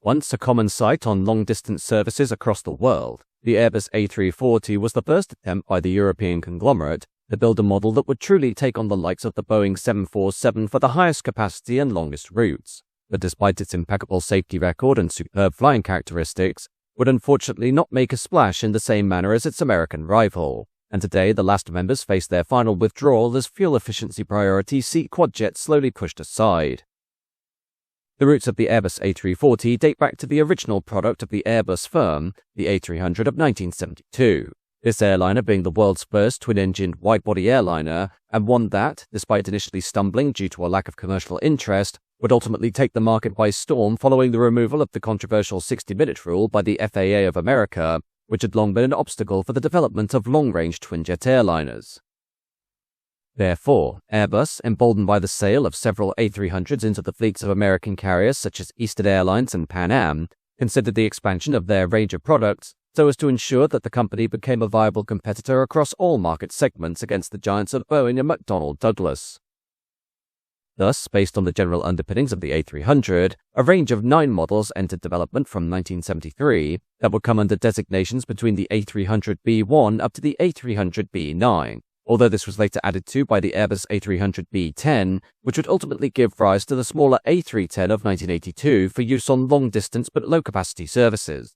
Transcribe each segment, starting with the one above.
Once a common sight on long-distance services across the world, the Airbus A340 was the first attempt by the European conglomerate to build a model that would truly take on the likes of the Boeing 747 for the highest capacity and longest routes, but despite its impeccable safety record and superb flying characteristics, would unfortunately not make a splash in the same manner as its American rival, and today the last members face their final withdrawal as fuel efficiency priorities see quadjets slowly pushed aside. The roots of the Airbus A340 date back to the original product of the Airbus firm, the A300 of 1972. This airliner being the world's first twin-engined wide-body airliner, and one that, despite initially stumbling due to a lack of commercial interest, would ultimately take the market by storm following the removal of the controversial 60-minute rule by the FAA of America, which had long been an obstacle for the development of long-range twin-jet airliners. Therefore, Airbus, emboldened by the sale of several A300s into the fleets of American carriers such as Eastern Airlines and Pan Am, considered the expansion of their range of products so as to ensure that the company became a viable competitor across all market segments against the giants of Boeing and McDonnell Douglas. Thus, based on the general underpinnings of the A300, a range of 9 models entered development from 1973 that would come under designations between the A300B1 up to the A300B9, although this was later added to by the Airbus A300B10, which would ultimately give rise to the smaller A310 of 1982 for use on long-distance but low-capacity services.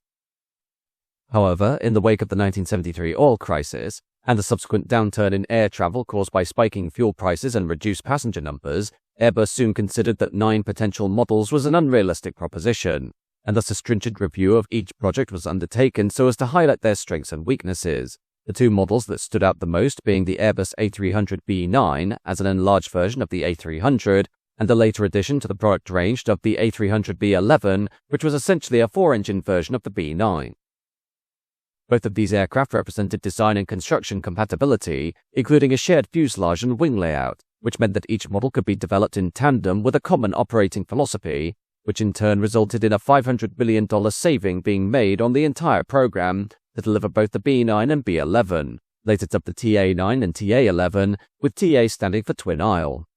However, in the wake of the 1973 oil crisis, and the subsequent downturn in air travel caused by spiking fuel prices and reduced passenger numbers, Airbus soon considered that 9 potential models was an unrealistic proposition, and thus a stringent review of each project was undertaken so as to highlight their strengths and weaknesses. The 2 models that stood out the most being the Airbus A300B9 as an enlarged version of the A300, and a later addition to the product range of the A300B11, which was essentially a 4-engine version of the B9. Both of these aircraft represented design and construction compatibility, including a shared fuselage and wing layout, which meant that each model could be developed in tandem with a common operating philosophy, which in turn resulted in a $500 million saving being made on the entire program to deliver both the B9 and B11, later dubbed the TA9 and TA11, with TA standing for Twin Aisle.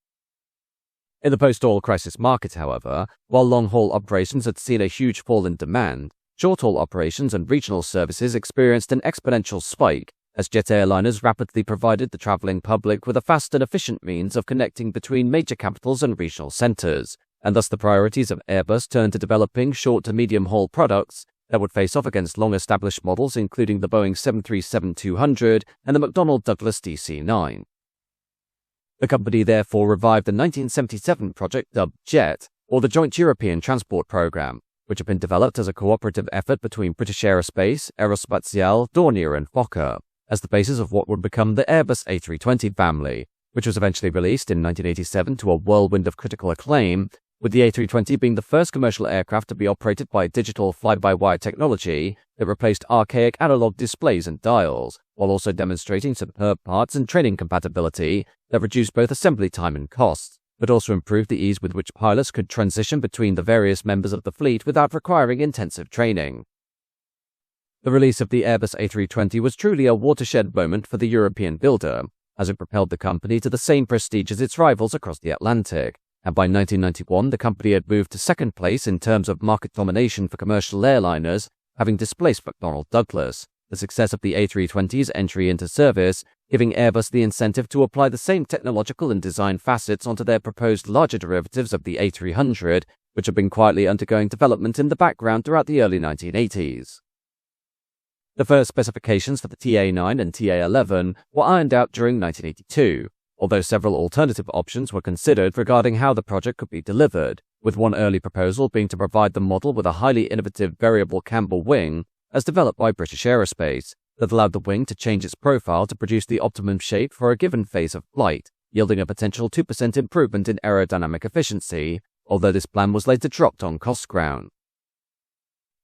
In the post-oil crisis market, however, while long-haul operations had seen a huge fall in demand, short-haul operations and regional services experienced an exponential spike as jet airliners rapidly provided the traveling public with a fast and efficient means of connecting between major capitals and regional centers, and thus the priorities of Airbus turned to developing short to medium-haul products that would face off against long-established models including the Boeing 737-200 and the McDonnell Douglas DC-9. The company therefore revived the 1977 project dubbed JET, or the Joint European Transport Programme, which had been developed as a cooperative effort between British Aerospace, Aerospatiale, Dornier and Fokker, as the basis of what would become the Airbus A320 family, which was eventually released in 1987 to a whirlwind of critical acclaim, with the A320 being the first commercial aircraft to be operated by digital fly-by-wire technology that replaced archaic analog displays and dials, while also demonstrating superb parts and training compatibility that reduced both assembly time and costs, but also improved the ease with which pilots could transition between the various members of the fleet without requiring intensive training. The release of the Airbus A320 was truly a watershed moment for the European builder, as it propelled the company to the same prestige as its rivals across the Atlantic, and by 1991 the company had moved to second place in terms of market domination for commercial airliners, having displaced McDonnell Douglas. The success of the A320's entry into service, giving Airbus the incentive to apply the same technological and design facets onto their proposed larger derivatives of the A300, which had been quietly undergoing development in the background throughout the early 1980s. The first specifications for the TA9 and TA11 were ironed out during 1982, although several alternative options were considered regarding how the project could be delivered, with one early proposal being to provide the model with a highly innovative variable camber wing, as developed by British Aerospace, that allowed the wing to change its profile to produce the optimum shape for a given phase of flight, yielding a potential 2% improvement in aerodynamic efficiency, although this plan was later dropped on cost ground.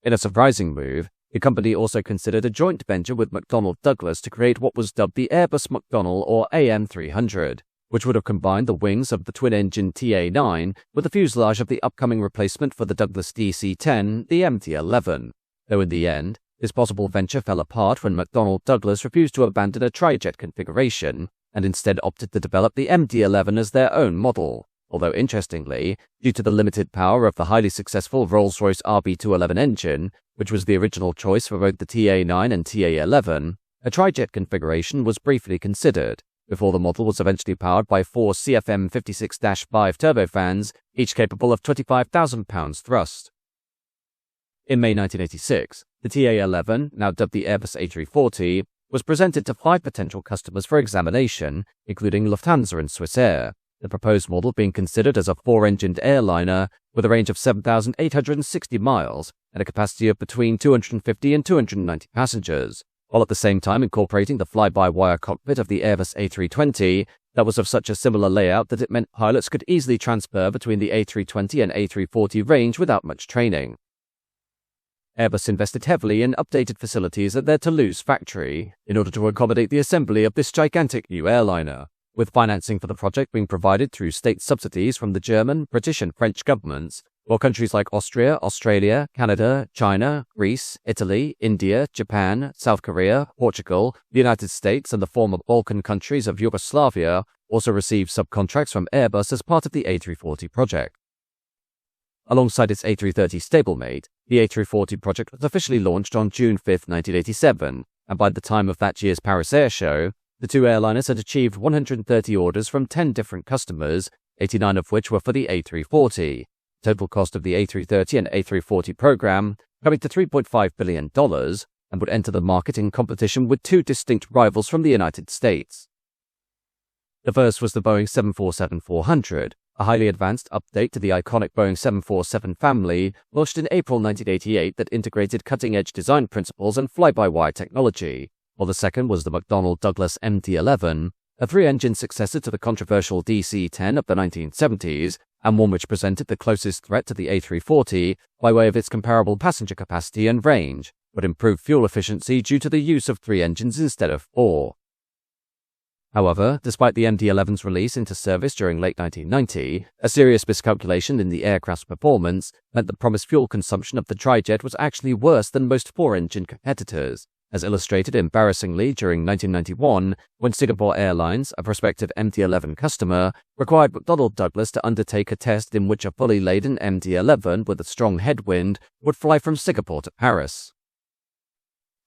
In a surprising move, the company also considered a joint venture with McDonnell Douglas to create what was dubbed the Airbus McDonnell or AM300, which would have combined the wings of the twin-engine TA9 with the fuselage of the upcoming replacement for the Douglas DC-10, the MT-11. Though in the end, this possible venture fell apart when McDonnell Douglas refused to abandon a tri-jet configuration and instead opted to develop the MD-11 as their own model, although interestingly, due to the limited power of the highly successful Rolls-Royce RB211 engine, which was the original choice for both the TA9 and TA11, a trijet configuration was briefly considered, before the model was eventually powered by 4 CFM56-5 turbofans, each capable of 25,000 pounds thrust. In May 1986, the TA11, now dubbed the Airbus A340, was presented to 5 potential customers for examination, including Lufthansa and Swiss Air, the proposed model being considered as a 4-engined airliner with a range of 7,860 miles and a capacity of between 250 and 290 passengers, while at the same time incorporating the fly-by-wire cockpit of the Airbus A320 that was of such a similar layout that it meant pilots could easily transfer between the A320 and A340 range without much training. Airbus invested heavily in updated facilities at their Toulouse factory in order to accommodate the assembly of this gigantic new airliner, with financing for the project being provided through state subsidies from the German, British and French governments, while countries like Austria, Australia, Canada, China, Greece, Italy, India, Japan, South Korea, Portugal, the United States and the former Balkan countries of Yugoslavia also received subcontracts from Airbus as part of the A340 project. Alongside its A330 stablemate, the A340 project was officially launched on June 5, 1987, and by the time of that year's Paris Air Show, the two airliners had achieved 130 orders from 10 different customers, 89 of which were for the A340. Total cost of the A330 and A340 program coming to $3.5 billion and would enter the market in competition with 2 distinct rivals from the United States. The first was the Boeing 747-400, a highly advanced update to the iconic Boeing 747 family, launched in April 1988 that integrated cutting-edge design principles and fly-by-wire technology, while the second was the McDonnell Douglas MD-11, a 3-engine successor to the controversial DC-10 of the 1970s, and one which presented the closest threat to the A340 by way of its comparable passenger capacity and range, but improved fuel efficiency due to the use of 3 engines instead of 4. However, despite the MD-11's release into service during late 1990, a serious miscalculation in the aircraft's performance meant the promised fuel consumption of the trijet was actually worse than most 4-engine competitors, as illustrated embarrassingly during 1991 when Singapore Airlines, a prospective MD-11 customer, required McDonnell Douglas to undertake a test in which a fully laden MD-11 with a strong headwind would fly from Singapore to Paris.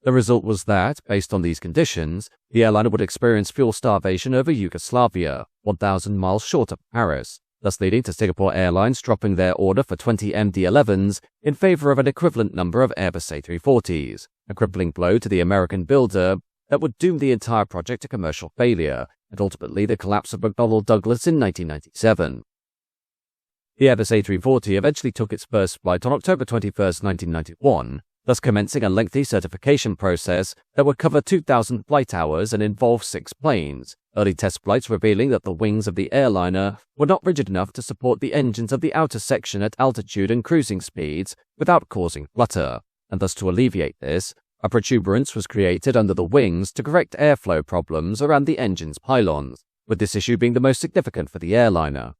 The result was that, based on these conditions, the airliner would experience fuel starvation over Yugoslavia, 1,000 miles short of Paris, thus leading to Singapore Airlines dropping their order for 20 MD-11s in favor of an equivalent number of Airbus A340s, a crippling blow to the American builder that would doom the entire project to commercial failure, and ultimately the collapse of McDonnell Douglas in 1997. The Airbus A340 eventually took its first flight on October 21, 1991, thus commencing a lengthy certification process that would cover 2,000 flight hours and involve 6 planes, early test flights revealing that the wings of the airliner were not rigid enough to support the engines of the outer section at altitude and cruising speeds without causing flutter, and thus to alleviate this, a protuberance was created under the wings to correct airflow problems around the engine's pylons, with this issue being the most significant for the airliner.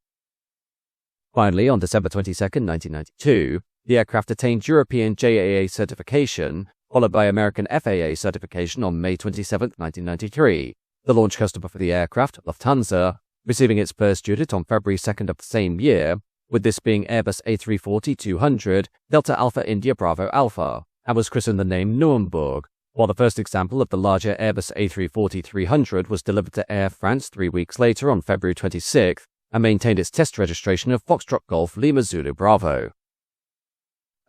Finally, on December 22, 1992, the aircraft attained European JAA certification, followed by American FAA certification on May 27, 1993, the launch customer for the aircraft, Lufthansa, receiving its first unit on February 2nd of the same year, with this being Airbus A340-200 Delta Alpha India Bravo Alpha, and was christened the name Nuremberg, while the first example of the larger Airbus A340-300 was delivered to Air France 3 weeks later on February 26th, and maintained its test registration of Foxtrot Golf Lima Zulu Bravo.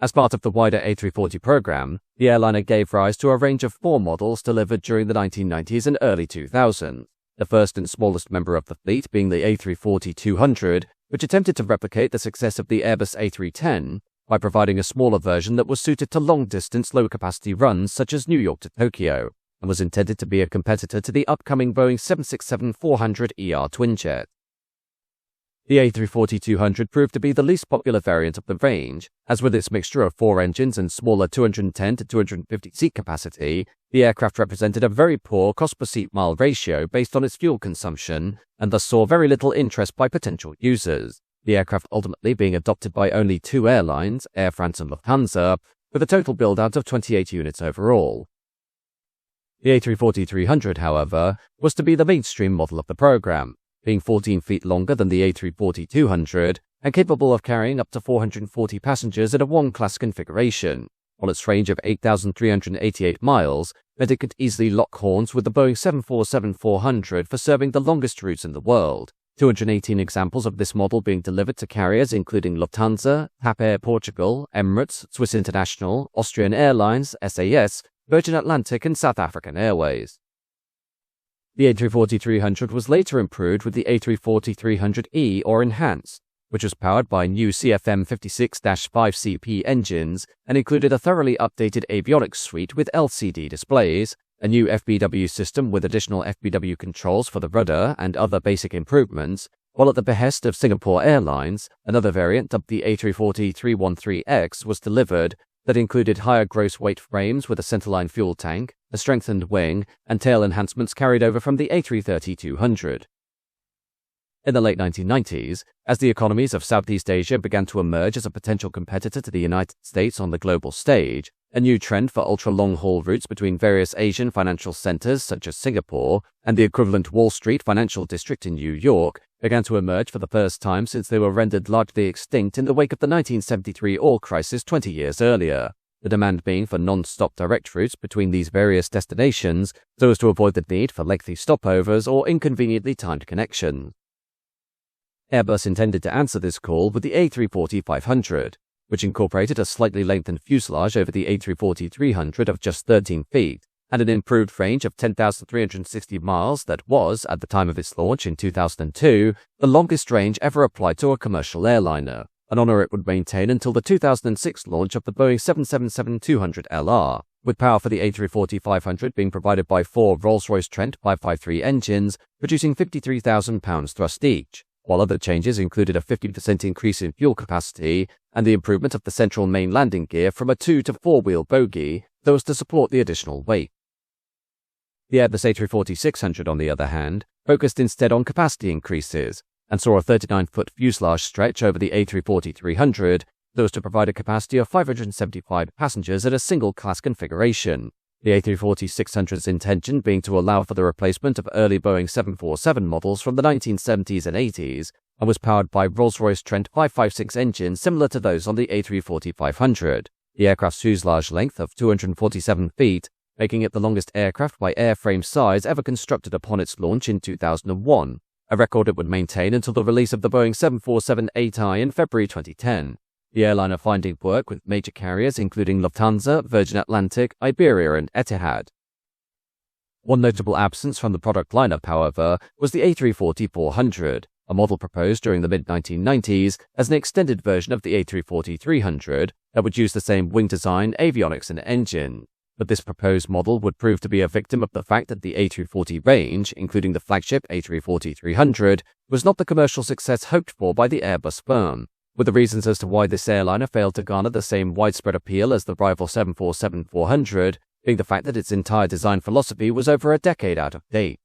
As part of the wider A340 program, the airliner gave rise to a range of 4 models delivered during the 1990s and early 2000s, the first and smallest member of the fleet being the A340-200, which attempted to replicate the success of the Airbus A310 by providing a smaller version that was suited to long-distance, low-capacity runs such as New York to Tokyo, and was intended to be a competitor to the upcoming Boeing 767-400ER twinjet. The A340-200 proved to be the least popular variant of the range, as with its mixture of 4 engines and smaller 210 to 250 seat capacity, the aircraft represented a very poor cost-per-seat mile ratio based on its fuel consumption, and thus saw very little interest by potential users, the aircraft ultimately being adopted by only 2 airlines, Air France and Lufthansa, with a total build-out of 28 units overall. The A340-300, however, was to be the mainstream model of the program. being 14 feet longer than the A340-200 and capable of carrying up to 440 passengers in a one-class configuration, while its range of 8,388 miles meant it could easily lock horns with the Boeing 747-400 for serving the longest routes in the world. 218 examples of this model being delivered to carriers including Lufthansa, TAP Air Portugal, Emirates, Swiss International, Austrian Airlines, SAS, Virgin Atlantic and South African Airways. The A340-300 was later improved with the A340-300E or enhanced, which was powered by new CFM56-5CP engines and included a thoroughly updated avionics suite with LCD displays, a new FBW system with additional FBW controls for the rudder and other basic improvements, while at the behest of Singapore Airlines, another variant dubbed the A340-313X was delivered that included higher gross weight frames with a centerline fuel tank, a strengthened wing, and tail enhancements carried over from the A330-200. In the late 1990s, as the economies of Southeast Asia began to emerge as a potential competitor to the United States on the global stage, a new trend for ultra-long-haul routes between various Asian financial centers such as Singapore and the equivalent Wall Street financial district in New York began to emerge for the first time since they were rendered largely extinct in the wake of the 1973 oil crisis 20 years earlier, the demand being for non-stop direct routes between these various destinations so as to avoid the need for lengthy stopovers or inconveniently timed connections. Airbus intended to answer this call with the A340-500, which incorporated a slightly lengthened fuselage over the A340-300 of just 13 feet, and an improved range of 10,360 miles that was, at the time of its launch in 2002, the longest range ever applied to a commercial airliner, an honor it would maintain until the 2006 launch of the Boeing 777-200LR, with power for the A340-500 being provided by 4 Rolls-Royce Trent 553 engines, producing 53,000 pounds thrust each, while other changes included a 50% increase in fuel capacity and the improvement of the central main landing gear from a 2- to 4-wheel bogie, so as to support the additional weight. The Airbus A340-600, on the other hand, focused instead on capacity increases and saw a 39-foot fuselage stretch over the A340-300, so as to provide a capacity of 575 passengers in a single-class configuration. The A340-600's intention being to allow for the replacement of early Boeing 747 models from the 1970s and 80s, and was powered by Rolls-Royce Trent 556 engines similar to those on the A340-500. The aircraft's fuselage length of 247 feet, making it the longest aircraft by airframe size ever constructed upon its launch in 2001, a record it would maintain until the release of the Boeing 747-8i in February 2010. The airliner finding work with major carriers including Lufthansa, Virgin Atlantic, Iberia and Etihad. One notable absence from the product lineup, however, was the A340-400, a model proposed during the mid-1990s as an extended version of the A340-300 that would use the same wing design, avionics and engine. But this proposed model would prove to be a victim of the fact that the A340 range, including the flagship A340-300, was not the commercial success hoped for by the Airbus firm, with the reasons as to why this airliner failed to garner the same widespread appeal as the rival 747-400, being the fact that its entire design philosophy was over a decade out of date.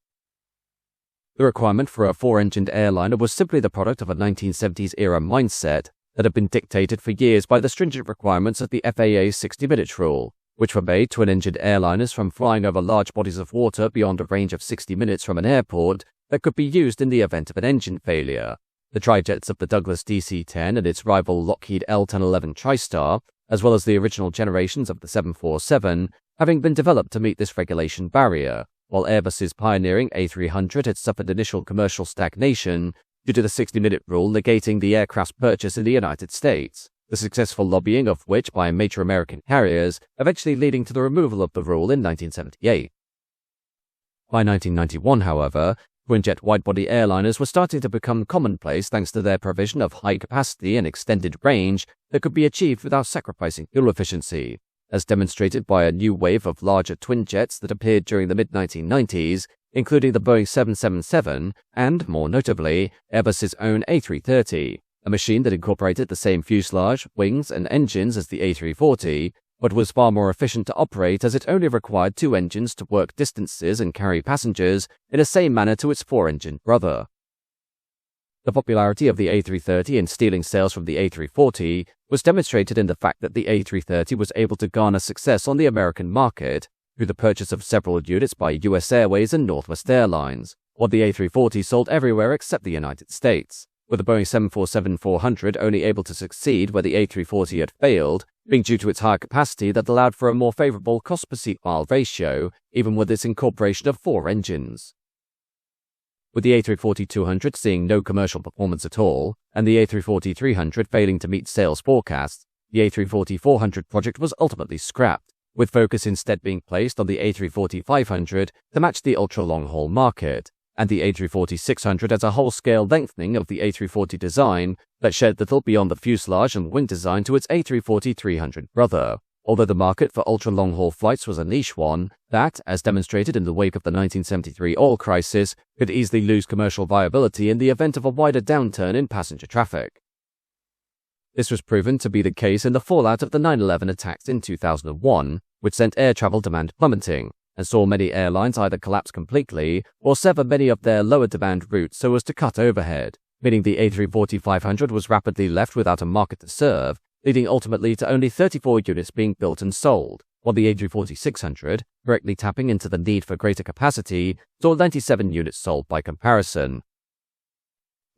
The requirement for a 4-engined airliner was simply the product of a 1970s-era mindset that had been dictated for years by the stringent requirements of the FAA's 60-minute rule, which forbade twin-engined airliners from flying over large bodies of water beyond a range of 60 minutes from an airport that could be used in the event of an engine failure. The trijets of the Douglas DC-10 and its rival Lockheed L-1011 TriStar, as well as the original generations of the 747, having been developed to meet this regulation barrier, while Airbus's pioneering A300 had suffered initial commercial stagnation due to the 60-minute rule negating the aircraft's purchase in the United States, the successful lobbying of which by major American carriers, eventually leading to the removal of the rule in 1978. By 1991, however, twin-jet wide-body airliners were starting to become commonplace thanks to their provision of high capacity and extended range that could be achieved without sacrificing fuel efficiency, as demonstrated by a new wave of larger twin-jets that appeared during the mid-1990s, including the Boeing 777 and, more notably, Airbus's own A330, a machine that incorporated the same fuselage, wings and engines as the A340, but was far more efficient to operate as it only required 2 engines to work distances and carry passengers in the same manner to its 4-engine brother. The popularity of the A330 in stealing sales from the A340 was demonstrated in the fact that the A330 was able to garner success on the American market through the purchase of several units by US Airways and Northwest Airlines, while the A340 sold everywhere except the United States, with the Boeing 747-400 only able to succeed where the A340 had failed, being due to its higher capacity that allowed for a more favorable cost-per-seat-mile ratio, even with its incorporation of 4 engines. With the A340-200 seeing no commercial performance at all, and the A340-300 failing to meet sales forecasts, the A340-400 project was ultimately scrapped, with focus instead being placed on the A340-500 to match the ultra-long-haul market, and the A340-600 as a whole-scale lengthening of the A340 design that shared little beyond the fuselage and wing design to its A340-300 brother. Although the market for ultra-long-haul flights was a niche one that, as demonstrated in the wake of the 1973 oil crisis, could easily lose commercial viability in the event of a wider downturn in passenger traffic. This was proven to be the case in the fallout of the 9/11 attacks in 2001, which sent air travel demand plummeting, and saw many airlines either collapse completely or sever many of their lower demand routes so as to cut overhead, meaning the A340-500 was rapidly left without a market to serve, leading ultimately to only 34 units being built and sold, while the A340-600, directly tapping into the need for greater capacity, saw 97 units sold by comparison.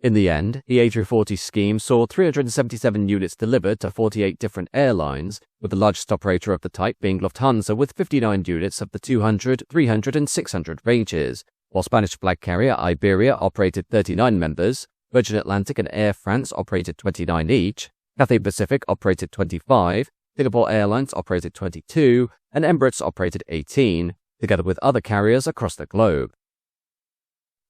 In the end, the A340 scheme saw 377 units delivered to 48 different airlines, with the largest operator of the type being Lufthansa with 59 units of the 200, 300 and 600 ranges, while Spanish flag carrier Iberia operated 39 members, Virgin Atlantic and Air France operated 29 each, Cathay Pacific operated 25, Singapore Airlines operated 22, and Emirates operated 18, together with other carriers across the globe.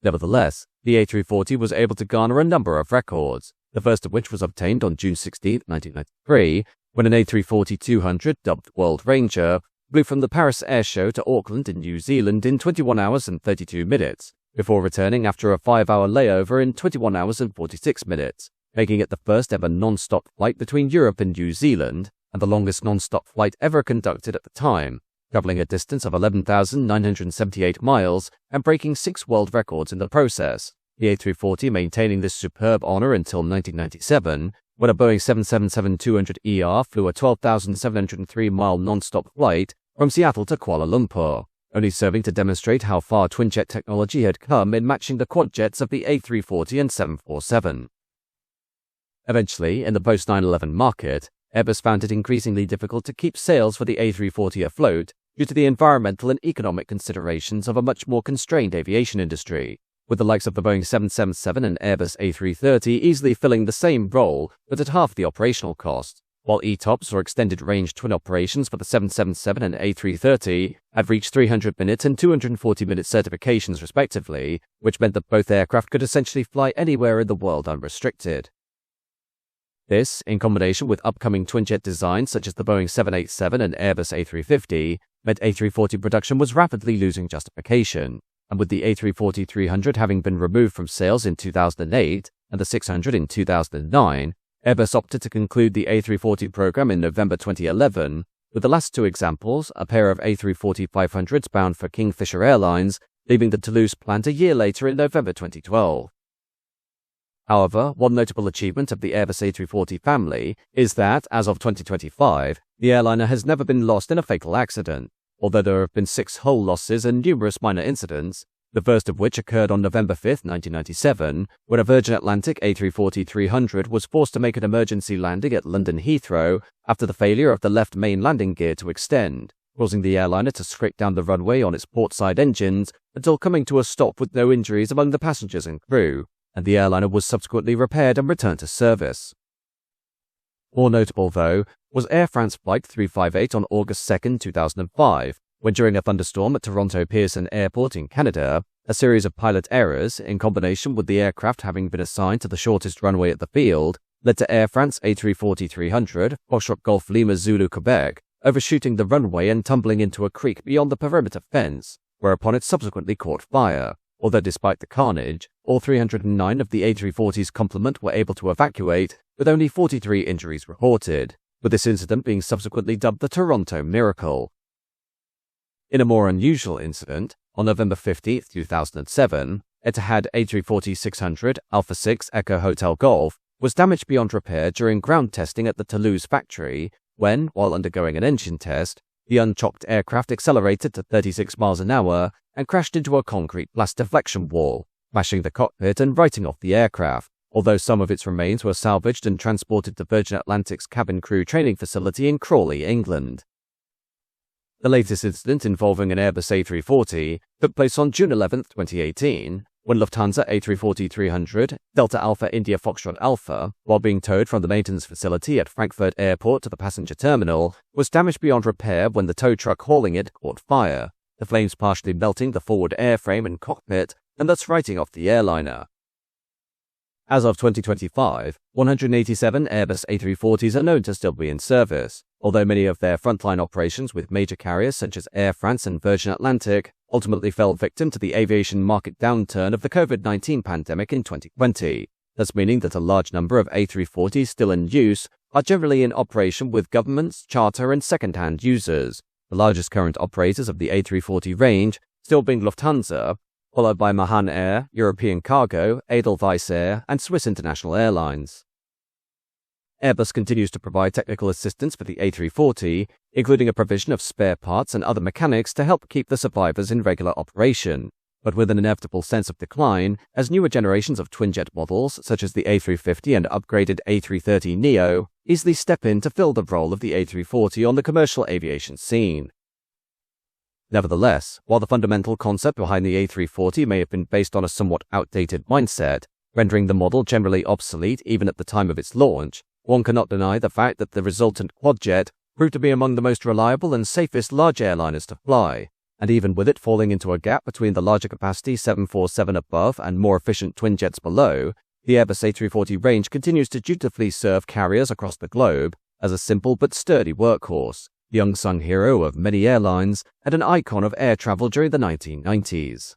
Nevertheless, the A340 was able to garner a number of records, the first of which was obtained on June 16, 1993, when an A340-200 dubbed World Ranger flew from the Paris Air Show to Auckland in New Zealand in 21 hours and 32 minutes, before returning after a 5-hour layover in 21 hours and 46 minutes, making it the first ever non-stop flight between Europe and New Zealand, and the longest non-stop flight ever conducted at the time, traveling a distance of 11,978 miles and breaking 6 world records in the process, the A340 maintaining this superb honor until 1997, when a Boeing 777-200ER flew a 12,703-mile non-stop flight from Seattle to Kuala Lumpur, only serving to demonstrate how far twinjet technology had come in matching the quadjets of the A340 and 747. Eventually, in the post-9/11 market, Airbus found it increasingly difficult to keep sales for the A340 afloat due to the environmental and economic considerations of a much more constrained aviation industry, with the likes of the Boeing 777 and Airbus A330 easily filling the same role but at half the operational cost, while ETOPS or extended-range twin operations for the 777 and A330 had reached 300-minute and 240-minute certifications respectively, which meant that both aircraft could essentially fly anywhere in the world unrestricted. This, in combination with upcoming twinjet designs such as the Boeing 787 and Airbus A350, meant A340 production was rapidly losing justification, and with the A340-300 having been removed from sales in 2008 and the 600 in 2009, Airbus opted to conclude the A340 program in November 2011, with the last 2 examples, a pair of A340-500s bound for Kingfisher Airlines, leaving the Toulouse plant a year later in November 2012. However, one notable achievement of the Airbus A340 family is that, as of 2025, the airliner has never been lost in a fatal accident, although there have been 6 hull losses and numerous minor incidents, the first of which occurred on November 5, 1997, when a Virgin Atlantic A340-300 was forced to make an emergency landing at London Heathrow after the failure of the left main landing gear to extend, causing the airliner to scrape down the runway on its port-side engines until coming to a stop with no injuries among the passengers and crew, and the airliner was subsequently repaired and returned to service. More notable, though, was Air France Flight 358 on August 2, 2005, when during a thunderstorm at Toronto Pearson Airport in Canada, a series of pilot errors, in combination with the aircraft having been assigned to the shortest runway at the field, led to Air France A340-300, Foxtrot Golf Lima Zulu Quebec, overshooting the runway and tumbling into a creek beyond the perimeter fence, whereupon it subsequently caught fire. Although despite the carnage, all 309 of the A340's complement were able to evacuate, with only 43 injuries reported, with this incident being subsequently dubbed the Toronto Miracle. In a more unusual incident, on November 15, 2007, Etihad A340-600 Alpha 6 Echo Hotel Golf was damaged beyond repair during ground testing at the Toulouse factory when, while undergoing an engine test, the unchocked aircraft accelerated to 36 miles an hour and crashed into a concrete blast deflection wall, smashing the cockpit and writing off the aircraft, although some of its remains were salvaged and transported to Virgin Atlantic's cabin crew training facility in Crawley, England. The latest incident involving an Airbus A340 took place on June 11, 2018, when Lufthansa A340-300 Delta Alpha India Foxtrot Alpha, while being towed from the maintenance facility at Frankfurt Airport to the passenger terminal, was damaged beyond repair when the tow truck hauling it caught fire, the flames partially melting the forward airframe and cockpit and thus writing off the airliner. As of 2025, 187 Airbus A340s are known to still be in service, although many of their frontline operations with major carriers such as Air France and Virgin Atlantic ultimately fell victim to the aviation market downturn of the COVID-19 pandemic in 2020, thus meaning that a large number of A340s still in use are generally in operation with governments, charter and second-hand users, the largest current operators of the A340 range still being Lufthansa, followed by Mahan Air, European Cargo, Edelweiss Air, and Swiss International Airlines. Airbus continues to provide technical assistance for the A340, including a provision of spare parts and other mechanics to help keep the survivors in regular operation, but with an inevitable sense of decline as newer generations of twinjet models, such as the A350 and upgraded A330neo, easily step in to fill the role of the A340 on the commercial aviation scene. Nevertheless, while the fundamental concept behind the A340 may have been based on a somewhat outdated mindset, rendering the model generally obsolete even at the time of its launch, one cannot deny the fact that the resultant quadjet proved to be among the most reliable and safest large airliners to fly, and even with it falling into a gap between the larger capacity 747 above and more efficient twinjets below, the Airbus A340 range continues to dutifully serve carriers across the globe as a simple but sturdy workhorse, the unsung hero of many airlines and an icon of air travel during the 1990s.